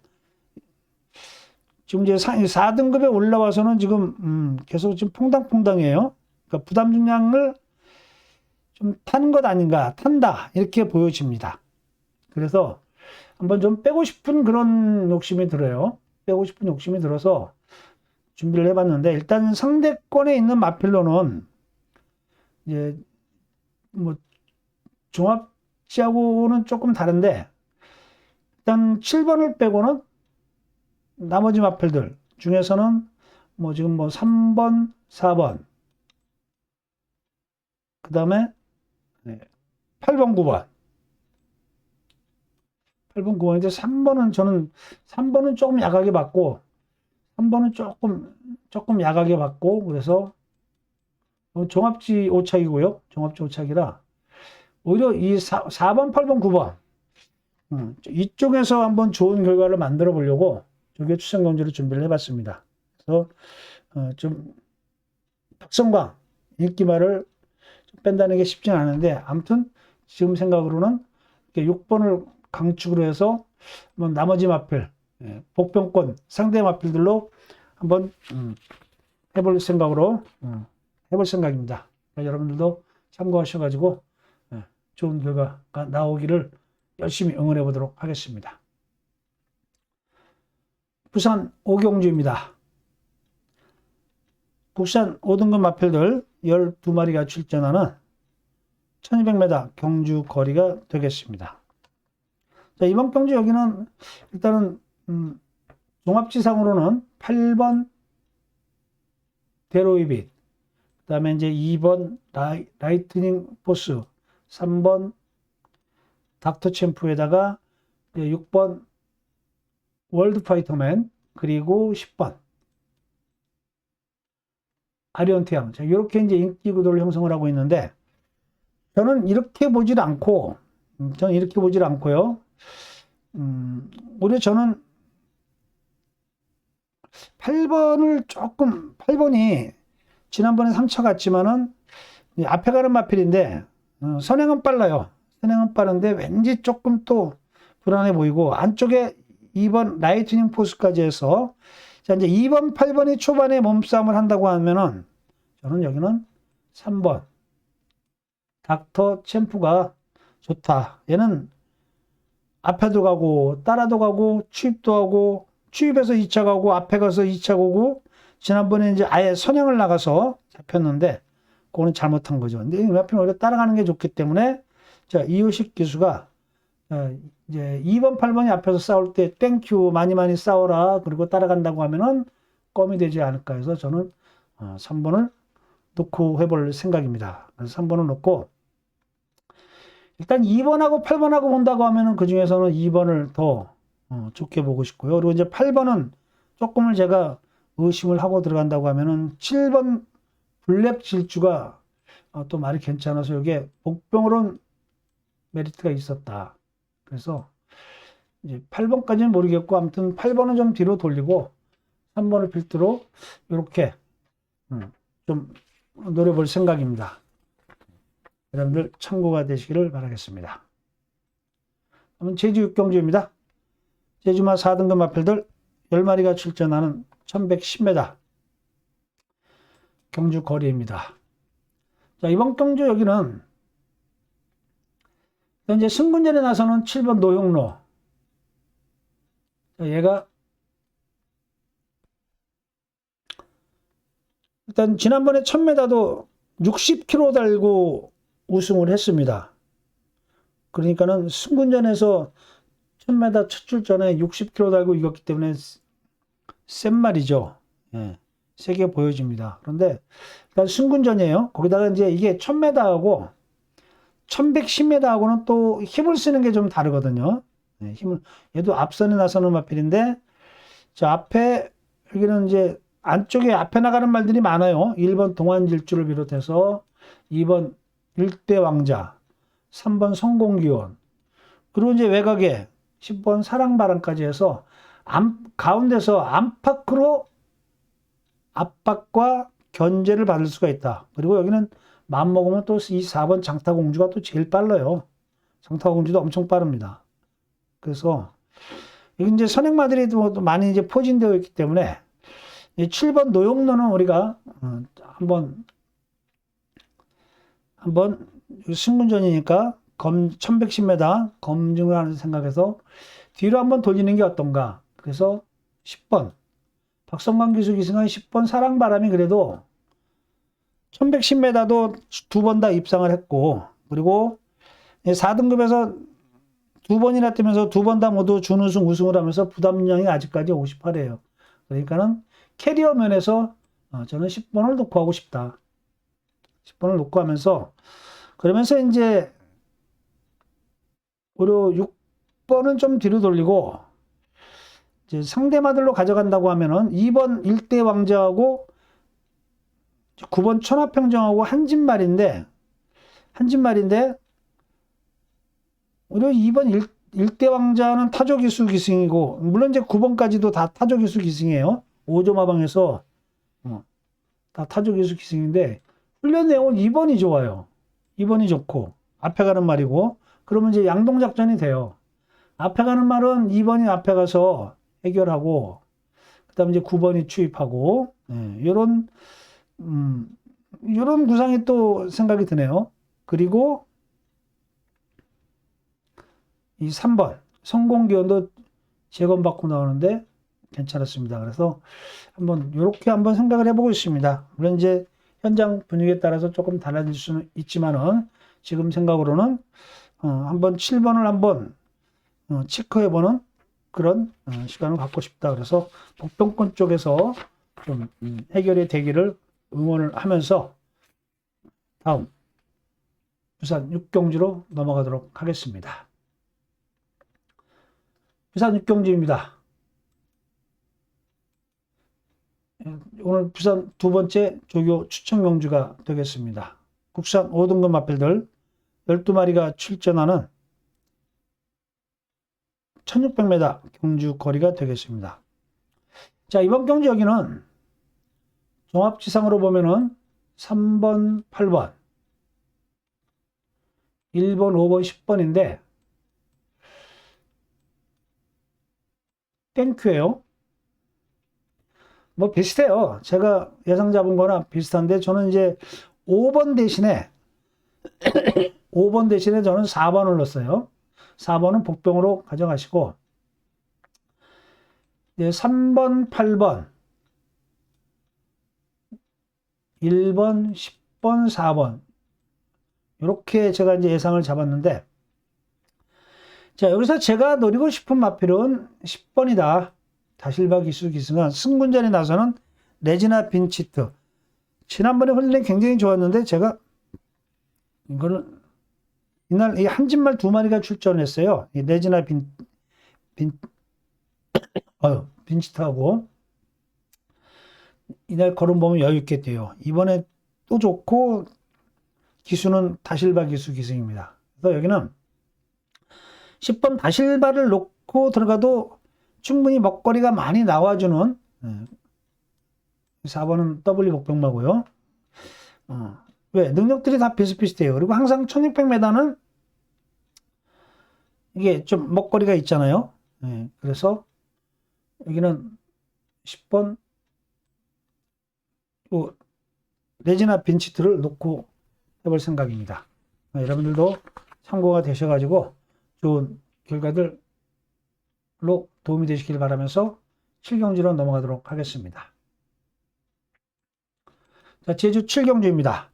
A: 지금 이제 4등급에 올라와서는 지금 계속 지금 퐁당퐁당해요. 그러니까 부담 중량을 좀 타는 것 아닌가, 탄다 이렇게 보여집니다. 그래서 한번 좀 빼고 싶은 그런 욕심이 들어요. 빼고 싶은 욕심이 들어서 준비를 해봤는데 일단 상대권에 있는 마필로는 이제 뭐 종합지하고는 조금 다른데 일단 7번을 빼고는 나머지 마필들 중에서는 뭐 지금 뭐 3번, 4번 그 다음에 8번, 9번 8번, 9번인데 3번은 저는 3번은 조금 약하게 봤고 3번은 조금 약하게 봤고 그래서 종합지 오착이고요. 종합지 오착이라 오히려 이 4번, 8번, 9번 이쪽에서 한번 좋은 결과를 만들어 보려고 조교 추천 경주를 준비를 해봤습니다. 그래서 좀 박성광 인기말을 뺀다는 게 쉽진 않은데 아무튼 지금 생각으로는 6번을 강축으로 해서 한번 나머지 마필 복병권 상대 마필들로 한번 해볼 생각입니다. 여러분들도 참고하셔가지고 좋은 결과가 나오기를 열심히 응원해 보도록 하겠습니다. 부산 오경주입니다. 국산 5등급 마필들 12마리가 출전하는 1200m 경주 거리가 되겠습니다. 자, 이번 경주 여기는 일단은 종합지상으로는 8번 데로이빗, 그 다음에 이제 2번 라이트닝 포스, 3번 닥터 챔프에다가 6번 월드 파이터맨, 그리고 10번 아리온 태양. 자, 이렇게 이제 인기 구도를 형성을 하고 있는데 저는 이렇게 보질 않고요. 오히려 저는 8번이 지난번에 3차 갔지만은 앞에 가는 마필인데 선행은 빨라요. 선행은 빠른데 왠지 조금 또 불안해 보이고 안쪽에 2번 라이트닝 포스까지 해서 자 이제 2번, 8번이 초반에 몸싸움을 한다고 하면은 저는 여기는 3번 닥터 챔프가 좋다. 얘는 앞에도 가고 따라도 가고 추입도 하고 추입해서 2차 가고 앞에 가서 2차 가고 지난번에 이제 아예 선행을 나가서 잡혔는데 그거는 잘못한 거죠. 근데 앞에 오히려 따라가는 게 좋기 때문에 자 이효식 기수가 이제 2번, 8번이 앞에서 싸울 때 땡큐 많이 싸워라 그리고 따라간다고 하면은 껌이 되지 않을까 해서 저는 3번을 놓고 해볼 생각입니다. 그래서 3번을 놓고 일단 2번하고 8번하고 본다고 하면은 그 중에서는 2번을 더 좋게 보고 싶고요. 그리고 이제 8번은 조금을 제가 의심을 하고 들어간다고 하면은 7번 블랙 질주가 또 말이 괜찮아서 이게 복병으로는 메리트가 있었다. 그래서 이제 8번까지는 모르겠고 아무튼 8번은 좀 뒤로 돌리고 3번을 필두로 이렇게 좀 노려볼 생각입니다. 여러분들 참고가 되시기를 바라겠습니다. 그러면 제주 6경주입니다. 제주마 4등급 마필들 10마리가 출전하는 1110m 경주 거리입니다. 자, 이번 경주 여기는 현재 승군전에 나서는 7번 노용로. 자, 얘가 일단 지난번에 1000m도 60km 달고 우승을 했습니다. 그러니까는 승군전에서 1000m 첫 출전에 60km 달고 이겼기 때문에 센 말이죠. 예, 세게 보여집니다. 그런데 일단 승군전이에요. 거기다가 이제 이게 1000m하고 1110m하고는 또 힘을 쓰는 게 좀 다르거든요. 예, 얘도 앞선에 나서는 마필인데 저 앞에 여기는 이제 안쪽에 앞에 나가는 말들이 많아요. 1번 동안질주를 비롯해서 2번 일대왕자, 3번 성공기원, 그리고 이제 외곽에 10번 사랑바람까지 해서 가운데서 안팎으로 압박과 견제를 받을 수가 있다. 그리고 여기는 맘먹으면 또 이 4번 장타공주가 또 제일 빨라요. 장타공주도 엄청 빠릅니다. 그래서 여기 이제 선행마들이 또 많이 이제 포진되어 있기 때문에 7번 노용로는 우리가 한번 승군전이니까 1110m 검증을 하는 생각에서 뒤로 한번 돌리는 게 어떤가. 그래서 10번 박성광 기수 기승한 10번 사랑바람이 그래도 1110m도 두 번 다 입상을 했고, 그리고 4등급에서 두 번이나 뛰면서 두 번 다 모두 준우승 우승을 하면서 부담량이 아직까지 58이에요. 그러니까는 캐리어 면에서 저는 10번을 놓고 하고 싶다. 10번을 놓고 하면서 그러면서 이제 오히려 6번은 좀 뒤로 돌리고 이제 상대마들로 가져간다고 하면은 2번 일대왕자하고 9번 천하평정하고 한진말인데 오히려 2번 일대왕자는 타조기수 기승이고, 물론 이제 9번까지도 다 타조기수 기승이에요. 5조 마방에서 다 타조기수 기승인데 훈련 내용은 2번이 좋아요. 2번이 좋고 앞에 가는 말이고, 그러면 이제 양동작전이 돼요. 앞에 가는 말은 2번이 앞에 가서 해결하고, 그 다음에 이제 9번이 추입하고, 요런 구상이 또 생각이 드네요. 그리고 이 3번 성공기원도 재검받고 나오는데 괜찮았습니다. 그래서 이렇게 한번 생각을 해보고 있습니다. 물론 이제 현장 분위기에 따라서 조금 달라질 수는 있지만은 지금 생각으로는 한번 7번을 한번 체크해보는 그런 시간을 갖고 싶다. 그래서 복병권 쪽에서 좀 해결이 되기를 응원을 하면서 다음 부산 6경주로 넘어가도록 하겠습니다. 부산 6경주입니다. 오늘 부산 두 번째 조교 추천 경주가 되겠습니다. 국산 5등급 마필들 12마리가 출전하는 1600m 경주 거리가 되겠습니다. 자, 이번 경주 여기는 종합지상으로 보면은 3번, 8번, 1번, 5번, 10번인데 땡큐예요. 뭐 비슷해요. 제가 예상 잡은 거나 비슷한데 저는 이제 5번 대신에 저는 4번을 넣었어요. 4번은 복병으로 가져가시고 3번, 8번, 1번, 10번, 4번 이렇게 제가 이제 예상을 잡았는데, 자, 여기서 제가 노리고 싶은 마필은 10번이다. 다실바 기수 기승은 승군전에 나서는 레지나 빈치트. 지난번에 훈련이 굉장히 좋았는데 제가 이거는 이날 이 한진말 2마리가 출전했어요. 이 레지나 빈치트하고 이날 걸음 보면 여유 있게 뛰어요. 이번에 또 좋고 기수는 다실바 기수 기승입니다. 그래서 여기는 10번 다실바를 놓고 들어가도 충분히 먹거리가 많이 나와주는 4번은 W 복병마고요. 왜? 능력들이 다 비슷비슷해요. 그리고 항상 1600m는 이게 좀 먹거리가 있잖아요. 그래서 여기는 10번 레지나 빈치트를 놓고 해볼 생각입니다. 여러분들도 참고가 되셔가지고 좋은 결과들로 도움이 되시길 바라면서 7경주로 넘어가도록 하겠습니다. 자, 제주 7경주입니다.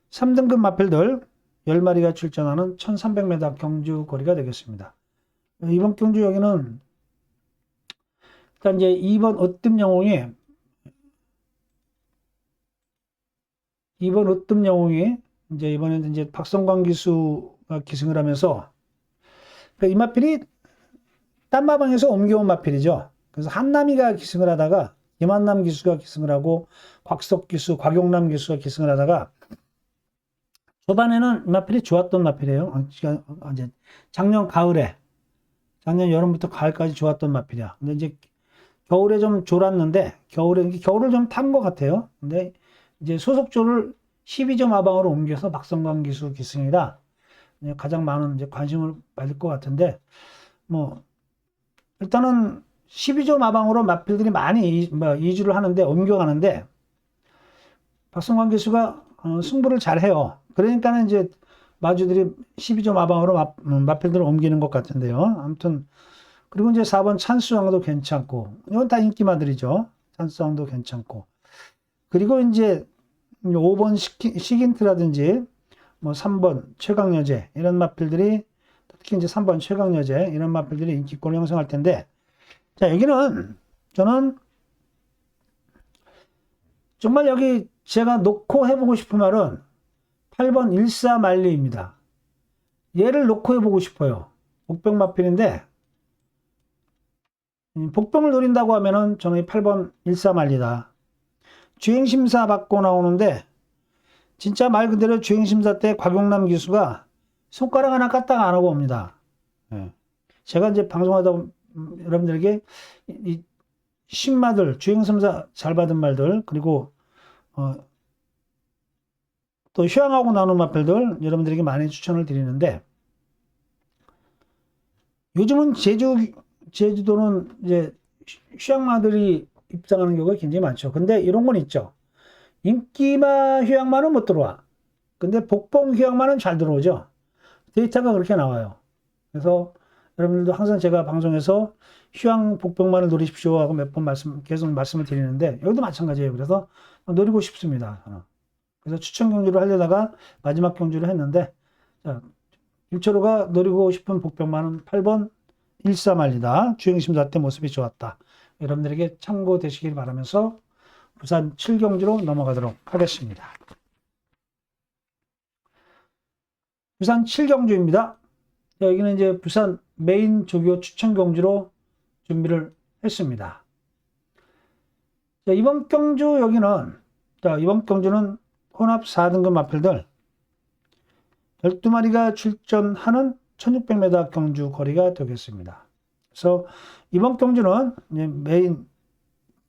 A: 3등급 마필들 10마리가 출전하는 1300m 경주 거리가 되겠습니다. 이번 경주 여기는 일단 이제 2번 으뜸 영웅이 이제 이번에는 이제 박성광 기수가 기승을 하면서 이 마필이 딴 마방에서 옮겨온 마필이죠. 그래서 한남이가 기승을 하다가 김한남 기수가 기승을 하고 곽석 기수, 곽용남 기수가 기승을 하다가 초반에는 이 마필이 좋았던 마필이에요. 이제 작년 작년 여름부터 가을까지 좋았던 마필이야. 근데 이제 겨울에 좀 졸았는데 겨울을 좀 탄 것 같아요. 근데 이제 소속조를 12점 하방으로 옮겨서 박성광 기수 기승이라 가장 많은 이제 관심을 받을 것 같은데 뭐 일단은 12점 하방으로 마필들이 많이 이주를 하는데 옮겨가는데 박성광 기수가 승부를 잘 해요. 그러니까는 이제 마주들이 12점 하방으로 마필들을 옮기는 것 같은데요. 아무튼 그리고 이제 4번 찬스왕도 괜찮고 이건 다 인기마들이죠. 찬스왕도 괜찮고 그리고 이제 5번 시긴트라든지 뭐 3번 최강여제 이런 마필들이 특히 이제 3번 최강여제 이런 마필들이 인기권을 형성할 텐데 자 여기는 저는 정말 여기 제가 놓고 해보고 싶은 말은 8번 일사만리입니다. 얘를 놓고 해보고 싶어요. 복병 마필인데 복병을 노린다고 하면은 저는 8번 일사만리다. 주행심사 받고 나오는데 진짜 말 그대로 주행심사 때 곽용남 기수가 손가락 하나 까딱 안 하고 옵니다. 제가 이제 방송하다 여러분들에게 이 신마들 주행심사 잘 받은 말들 그리고 또 휴양하고 나오는 마필들 여러분들에게 많이 추천을 드리는데 요즘은 제주도는 이제 휴양마들이 입장하는 경우가 굉장히 많죠. 근데 이런 건 있죠. 인기마 휴양마는 못 들어와. 근데 복봉 휴양마는 잘 들어오죠. 데이터가 그렇게 나와요. 그래서 여러분들도 항상 제가 방송에서 휴양 복병만을 노리십시오 하고 몇 번 계속 말씀을 드리는데 여기도 마찬가지예요. 그래서 노리고 싶습니다. 그래서 추천 경주를 하려다가 마지막 경주를 했는데 자, 김철호가 노리고 싶은 복병만은 8번 일사만리다. 주행심사 때 모습이 좋았다. 여러분들에게 참고되시길 바라면서 부산 7경주로 넘어가도록 하겠습니다. 부산 7경주입니다. 여기는 이제 부산 메인 조교 추천 경주로 준비를 했습니다. 자, 이번 경주는 혼합 4등급 마필들 12마리가 출전하는 1600m 경주 거리가 되겠습니다. 그래서 이번 경주는 메인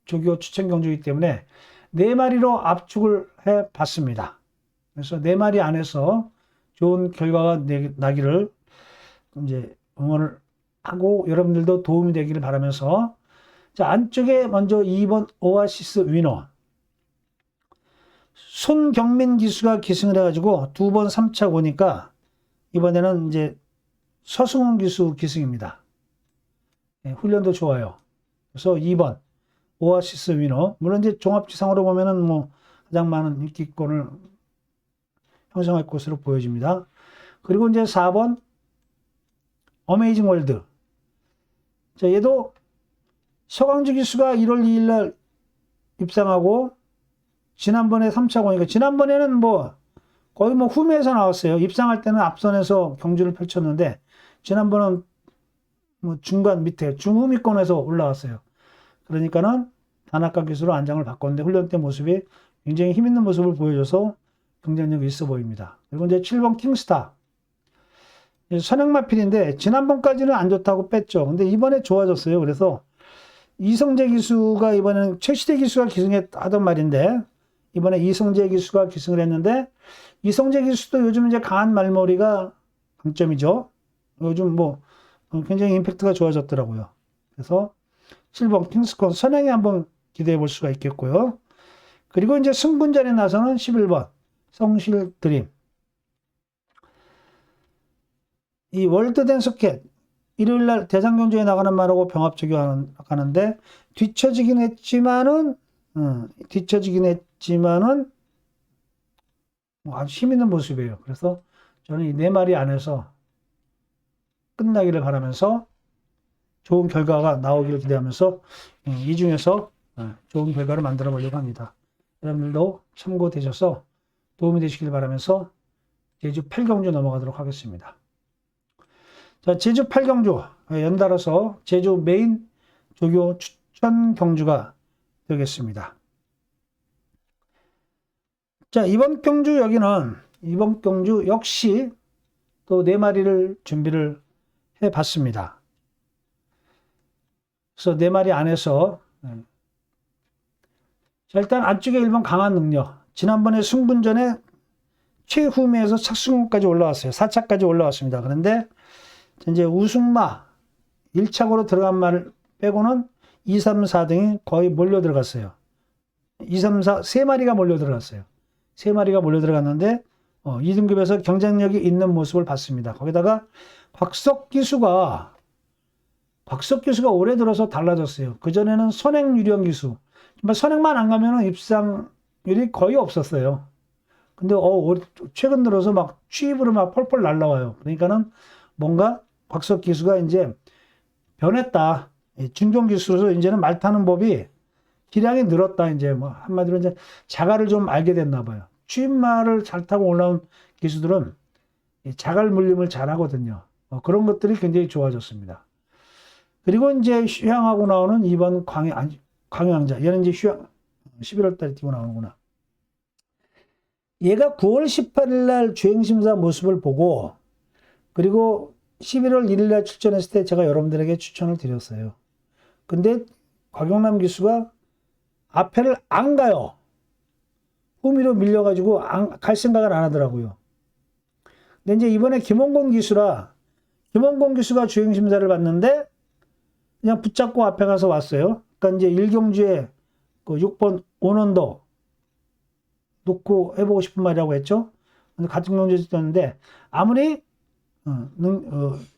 A: 조교 추천 경주이기 때문에 4마리로 압축을 해 봤습니다. 그래서 4마리 안에서 좋은 결과가 나기를 이제 응원을 하고 여러분들도 도움이 되기를 바라면서 자, 안쪽에 먼저 2번 오아시스 위너 손경민 기수가 기승을 해가지고 2번 3차 고니까 이번에는 이제 서승훈 기수 기승입니다. 훈련도 좋아요. 그래서 2번 오아시스 위너 물론 이제 종합지상으로 보면은 뭐 가장 많은 인기권을 형성할 것으로 보여집니다. 그리고 이제 4번 어메이징 월드. 자, 얘도 서강주 기수가 1월 2일 날 입상하고 지난번에 3차 고니까 지난번에는 뭐 거의 뭐 후미에서 나왔어요. 입상할 때는 앞선에서 경주를 펼쳤는데 지난번은 뭐 중간 밑에 중후미권에서 올라왔어요. 그러니까는 단학과 기수로 안장을 바꿨는데 훈련 때 모습이 굉장히 힘 있는 모습을 보여줘서 경쟁력이 있어 보입니다. 그리고 이제 7번 킹스타. 선행마필인데 지난번까지는 안 좋다고 뺐죠. 근데 이번에 좋아졌어요. 그래서 이성재 기수가 이번에는 최시대 기수가 기승했던 말인데 이번에 이성재 기수가 기승을 했는데 이성재 기수도 요즘 이제 강한 말머리가 강점이죠. 요즘 뭐 굉장히 임팩트가 좋아졌더라고요. 그래서 7번 킹스콘 선행에 한번 기대해 볼 수가 있겠고요. 그리고 이제 승분전에 나서는 11번 성실 드림. 이 월드댄 소켓 일요일날 대상경주에 나가는 말하고 병합 적용하는데 뒤처지긴 했지만은 뭐 아주 힘 있는 모습이에요. 그래서 저는 이 네 마리 안에서 끝나기를 바라면서 좋은 결과가 나오기를 기대하면서 이 중에서 좋은 결과를 만들어 보려고 합니다. 여러분들도 참고되셔서 도움이 되시길 바라면서 제주 8경주 넘어가도록 하겠습니다. 자, 제주 8경주 연달아서 제주 메인 조교 추천 경주가 되겠습니다. 자, 이번 경주 역시 또 네 마리를 준비를 해 봤습니다. 그래서 네 마리 안에서 자, 일단 안쪽에 1번 강한 능력. 지난번에 승분전에 최후미에서 착승까지 올라왔어요. 4차까지 올라왔습니다. 그런데 이제 우승마 1차고로 들어간 말을 빼고는 2, 3, 4등이 거의 몰려 들어갔어요. 2, 3, 4, 3마리가 몰려 들어갔어요. 3마리가 몰려 들어갔는데 2등급에서 경쟁력이 있는 모습을 봤습니다. 거기다가 곽석 기수가 올해 들어서 달라졌어요. 그전에는 선행 유령 기수. 선행만 안 가면은 입상률이 거의 없었어요. 근데 최근 들어서 막 취입으로 막 펄펄 날라와요. 그러니까는 뭔가 곽석 기수가 이제 변했다. 중종 기수로서 이제는 말 타는 법이 기량이 늘었다. 이제 뭐 한마디로 이제 자갈을 좀 알게 됐나 봐요. 취입말을 잘 타고 올라온 기수들은 자갈 물림을 잘 하거든요. 그런 것들이 굉장히 좋아졌습니다. 그리고 이제 휴양하고 나오는 2번 광양자. 얘는 이제 11월 달에 뛰고 나오는구나. 얘가 9월 18일 날 주행심사 모습을 보고 그리고 11월 1일 날 출전했을 때 제가 여러분들에게 추천을 드렸어요. 근데 곽영남 기수가 앞에를 안 가요. 후미로 밀려가지고 갈 생각을 안 하더라고요. 근데 이제 이번에 김원곤 기수가 주행심사를 봤는데 그냥 붙잡고 앞에 가서 왔어요. 그러니까 이제 1경주에 그 6번 오넌더 놓고 해보고 싶은 말이라고 했죠. 같은 경주에 있었는데 아무리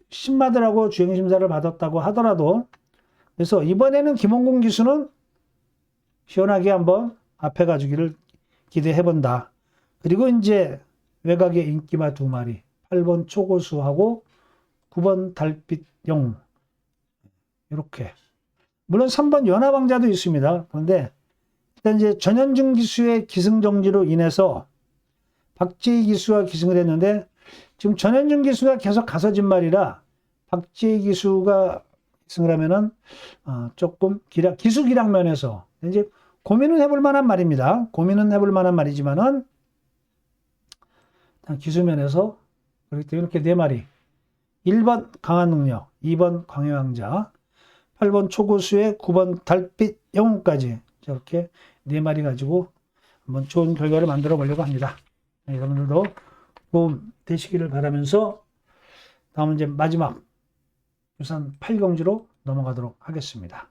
A: 신마들하고 주행심사를 받았다고 하더라도 그래서 이번에는 김원곤 기수는 시원하게 한번 앞에 가주기를 기대해본다. 그리고 이제 외곽의 인기마 2마리 8번 초고수하고 9번 달빛 영웅 이렇게 물론 3번 연하왕자도 있습니다. 그런데 일단 이제 전현중 기수의 기승정지로 인해서 박재희 기수가 기승을 했는데 지금 전현중 기수가 계속 가서진 말이라 박재희 기수가 기승을 하면은 조금 기수 기량 면에서 이제 고민은 해볼 만한 말입니다. 고민은 해볼 만한 말이지만은 기수 면에서 그렇기 때문에 이렇게 네 마리 1번 강한 능력, 2번 광해왕자, 8번 초고수에 9번 달빛 영웅까지 저렇게 네 마리 가지고 한번 좋은 결과를 만들어 보려고 합니다. 여러분들도 도움 되시기를 바라면서 다음은 이제 마지막 부산 8경주로 넘어가도록 하겠습니다.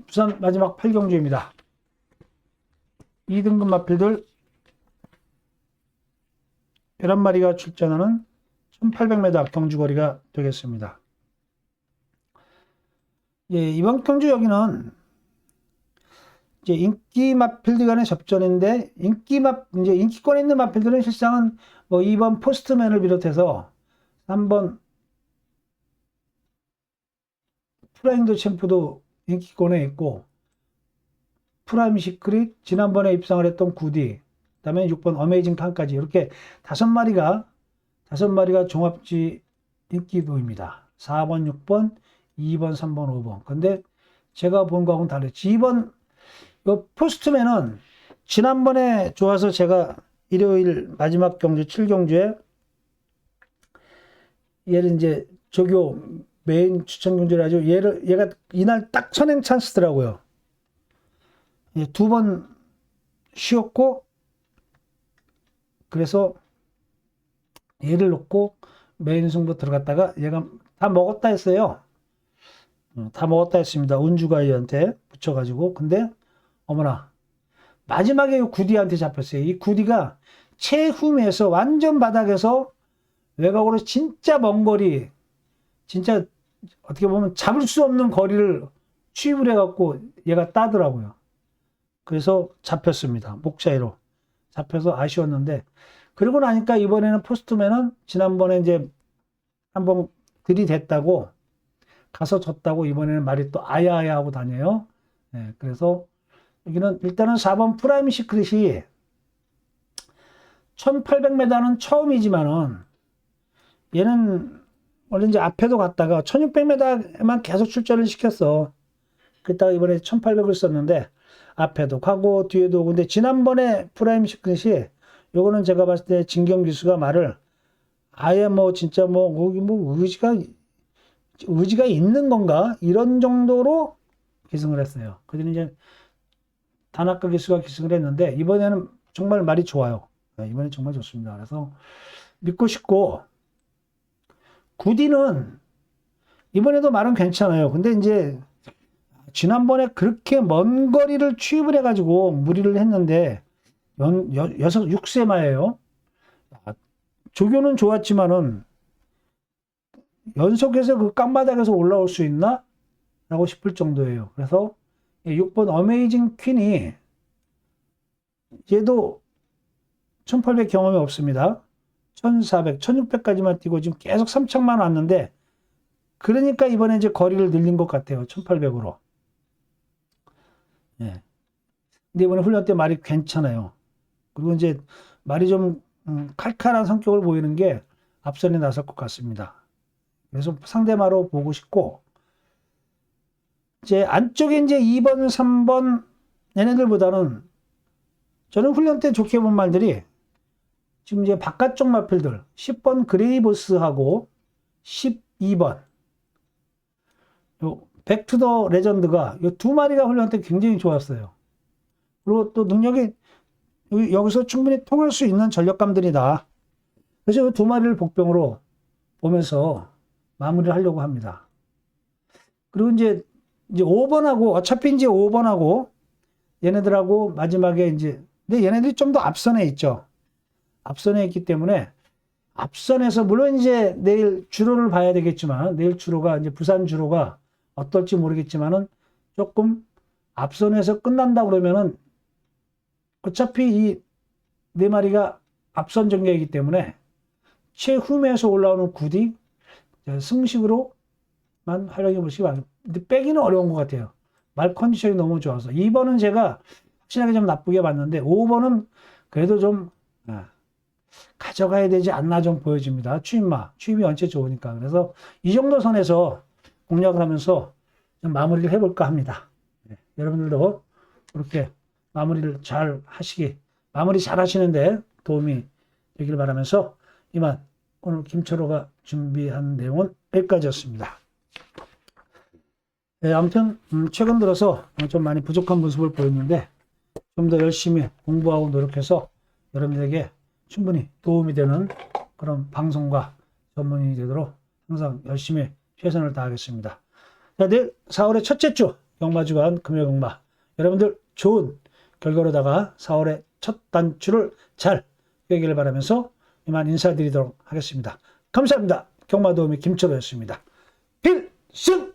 A: 부산 마지막 8경주입니다. 2등급 마필들 11마리가 출전하는 1800m 경주거리가 되겠습니다. 예, 이번 경주 여기는 이제 인기 마필들 간의 접전인데 이제 인기권에 있는 마필들은 실상은 뭐 2번 포스트맨을 비롯해서 3번 프라임드 챔프도 인기권에 있고 프라임 시크릿 지난번에 입상을 했던 구디 그다음에 6번 어메이징 칸까지 이렇게 5마리가 종합지 인기도입니다. 4번, 6번, 2번, 3번, 5번. 근데 제가 본 거하고는 다르지. 2번 요 포스트맨은 지난번에 좋아서 제가 일요일 마지막 경주 7경주에 얘를 이제 조교 메인 추천 경주를 하죠. 얘가 이날 딱 선행 찬스더라고요. 2번 쉬었고 그래서 얘를 놓고 메인 승부 들어갔다가 얘가 다 먹었다 했어요. 다 먹었다 했습니다. 운주가이한테 붙여가지고. 근데 어머나 마지막에 구디한테 잡혔어요. 이 구디가 최후미에서 완전 바닥에서 외곽으로 진짜 먼 거리, 진짜 어떻게 보면 잡을 수 없는 거리를 취입을 해갖고 얘가 따더라고요. 그래서 잡혔습니다. 목 사이로 잡혀서 아쉬웠는데, 그리고 나니까 이번에는 포스트맨은 지난번에 이제 한번 들이댔다고 가서 졌다고 이번에는 말이 또 아야아야 하고 다녀요. 네, 그래서 여기는 일단은 4번 프라임 시크릿이 1800m는 처음이지만은 얘는 원래 이제 앞에도 갔다가 1600m에만 계속 출전을 시켰어. 그랬다가 이번에 1800을 썼는데 앞에도 가고 뒤에도 오고. 근데 지난번에 프라임 시크릿이 요거는 제가 봤을 때 진경 기수가 말을 아예 뭐 진짜 뭐 거기 뭐 의지가 있는 건가 이런 정도로 기승을 했어요. 그들은 이제 다나카 기수가 기승을 했는데 이번에는 정말 말이 좋아요. 이번엔 정말 좋습니다. 그래서 믿고 싶고, 구디는 이번에도 말은 괜찮아요. 근데 이제 지난번에 그렇게 먼 거리를 취입을 해가지고 무리를 했는데 6세마예요. 조교는 좋았지만은 연속해서 그 깜바닥에서 올라올 수 있나? 라고 싶을 정도예요. 그래서 6번 어메이징 퀸이 얘도 1800 경험이 없습니다. 1400, 1600까지만 뛰고 지금 계속 3000만 왔는데, 그러니까 이번에 이제 거리를 늘린 것 같아요. 1800으로. 예. 근데 이번에 훈련 때 말이 괜찮아요. 그리고 이제 말이 좀 칼칼한 성격을 보이는 게 앞선에 나설 것 같습니다. 그래서 상대마로 보고 싶고, 이제 안쪽에 이제 2번, 3번 얘네들보다는 저는 훈련 때 좋게 본 말들이 지금 이제 바깥쪽 마필들 10번 그레이보스하고 12번 요 백투더 레전드가 요 두 마리가 훈련 때 굉장히 좋았어요. 그리고 또 능력이 여기서 충분히 통할 수 있는 전력감들이다. 그래서 이 두 마리를 복병으로 보면서 마무리를 하려고 합니다. 그리고 이제 5번하고 어차피 이제 5번하고 얘네들하고 마지막에 이제, 근데 얘네들이 좀 더 앞선에 있죠. 앞선에 있기 때문에 앞선에서 물론 이제 내일 주로를 봐야 되겠지만, 내일 주로가 이제 부산 주로가 어떨지 모르겠지만은 조금 앞선에서 끝난다 그러면은 어차피 이 네 마리가 앞선 전개이기 때문에 최후면에서 올라오는 구디 승식으로만 활용해 보시기 바랍니다. 근데 빼기는 어려운 것 같아요. 말 컨디션이 너무 좋아서. 2번은 제가 확실하게 좀 나쁘게 봤는데 5번은 그래도 좀 가져가야 되지 않나 좀 보여집니다. 취임이 원체 좋으니까. 그래서 이 정도 선에서 공략을 하면서 좀 마무리를 해볼까 합니다. 여러분들도 그렇게 마무리를 잘 하시기, 마무리 잘 하시는데 도움이 되길 바라면서 이만 오늘 김철호가 준비한 내용은 여기까지였습니다. 아무튼 최근 들어서 좀 많이 부족한 모습을 보였는데 좀 더 열심히 공부하고 노력해서 여러분들에게 충분히 도움이 되는 그런 방송과 전문이 되도록 항상 열심히 최선을 다하겠습니다. 자, 내일 4월의 첫째 주 경마주간 금요경마, 여러분들 좋은 결과로다가 4월의 첫 단추를 잘 꿰기를 바라면서 이만 인사드리도록 하겠습니다. 감사합니다. 경마도우미 김철호였습니다. 필승!